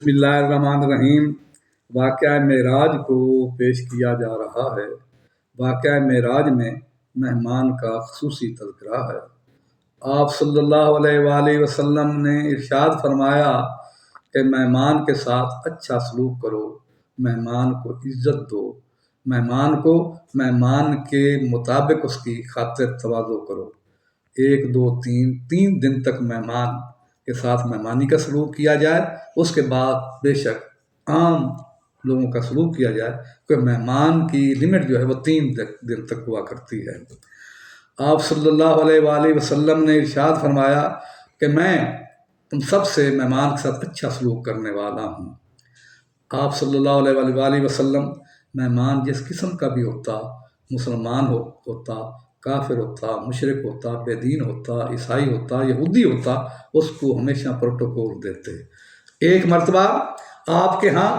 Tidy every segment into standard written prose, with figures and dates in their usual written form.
بسم اللہ الرحمن الرحیم۔ واقعہ معراج کو پیش کیا جا رہا ہے۔ واقعہ معراج میں مہمان کا خصوصی تذکرہ ہے۔ آپ صلی اللہ علیہ وآلہ وسلم نے ارشاد فرمایا کہ مہمان کے ساتھ اچھا سلوک کرو، مہمان کو عزت دو، مہمان کے مطابق اس کی خاطر تواضع کرو۔ 1 2 3 دن تک مہمان کے ساتھ مہمانی کا سلوک کیا جائے، اس کے بعد بے شک عام لوگوں کا سلوک کیا جائے کہ مہمان کی لمٹ جو ہے وہ 3 دن تک ہوا کرتی ہے۔ آپ صلی اللہ علیہ وآلہ وسلم نے ارشاد فرمایا کہ میں تم سب سے مہمان کے ساتھ اچھا سلوک کرنے والا ہوں۔ آپ صلی اللہ علیہ وآلہ وسلم مہمان جس قسم کا بھی ہوتا، مسلمان ہوتا، کافر ہوتا، مشرک ہوتا، بے دین ہوتا، عیسائی ہوتا، یہودی ہوتا، اس کو ہمیشہ پروٹوکول دیتے۔ ایک مرتبہ آپ کے ہاں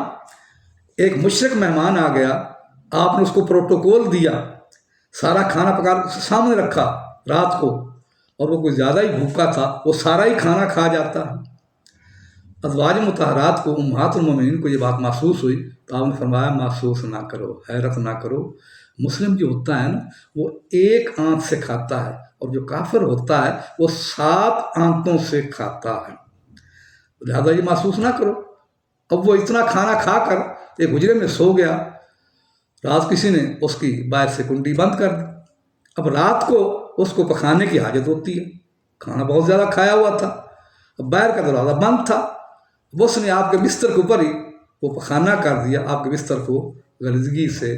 ایک مشرک مہمان آ گیا، آپ نے اس کو پروٹوکول دیا، سارا کھانا پکا سامنے رکھا رات کو، اور وہ کوئی زیادہ ہی بھوکا تھا، وہ سارا ہی کھانا کھا جاتا۔ ازواج مطہرات کو، امہات المومنین کو یہ بات محسوس ہوئی تو آپ نے فرمایا محسوس نہ کرو، حیرت نہ کرو۔ مسلم جو ہوتا ہے نا، وہ ایک آنت سے کھاتا ہے، اور جو کافر ہوتا ہے وہ 7 آنتوں سے کھاتا ہے، لہذا یہ محسوس نہ کرو۔ اب وہ اتنا کھانا کھا کر ایک حجرے میں سو گیا، رات کسی نے اس کی باہر سے کنڈی بند کر دی۔ اب رات کو اس کو پکانے کی حاجت ہوتی ہے، کھانا بہت زیادہ کھایا ہوا تھا، اب باہر کا دروازہ بند تھا، اس نے آپ کے بستر کے اوپر ہی وہ پخانہ کر دیا، آپ کے بستر کو غلیظگی سے،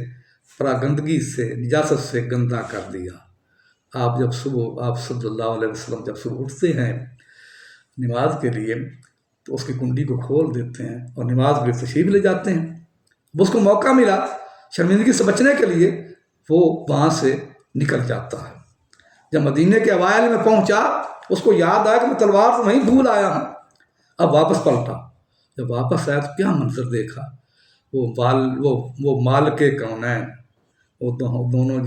گندگی سے، نجاست سے گندا کر دیا۔ آپ صلی اللہ علیہ وسلم جب صبح اٹھتے ہیں نماز کے لیے تو اس کی کنڈی کو کھول دیتے ہیں اور نماز کے لیے تشریف لے جاتے ہیں۔ اس کو موقع ملا شرمندگی سے بچنے کے لیے، وہ وہاں سے نکل جاتا ہے۔ جب مدینے کے اوائل میں پہنچا، اس کو یاد آیا کہ میں تلوار تو وہیں بھول آیا ہوں۔ اب واپس پلٹا، جب واپس آیا تو کیا منظر دیکھا، وہ مالک کونین، وہ دونوں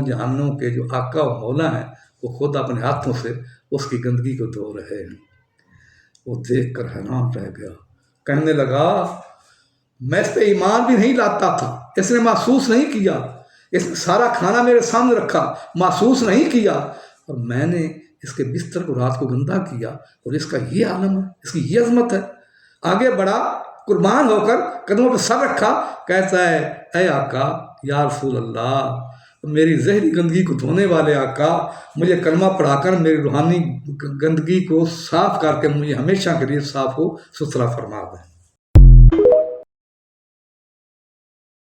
جہانوں کے جو آقا و مولا ہیں، وہ خود اپنے ہاتھوں سے اس کی گندگی کو دھو رہے ہیں۔ وہ دیکھ کر حیران رہ گیا، کہنے لگا میں اس پہ ایمان بھی نہیں لاتا تھا، اس نے محسوس نہیں کیا، اس نے سارا کھانا میرے سامنے رکھا، محسوس نہیں کیا، اور میں نے اس کے بستر کو رات کو گندا کیا، اور اس کا یہ عالم ہے، اس کی یہ عظمت ہے۔ آگے بڑھا، قربان ہو کر قدموں پہ سر رکھا، کہتا ہے اے آقا یا رسول اللہ، میری زہری گندگی کو دھونے والے آقا، مجھے کلمہ پڑھا کر میری روحانی گندگی کو صاف کر کے مجھے ہمیشہ کے لیے صاف و ستھرا فرما دیں۔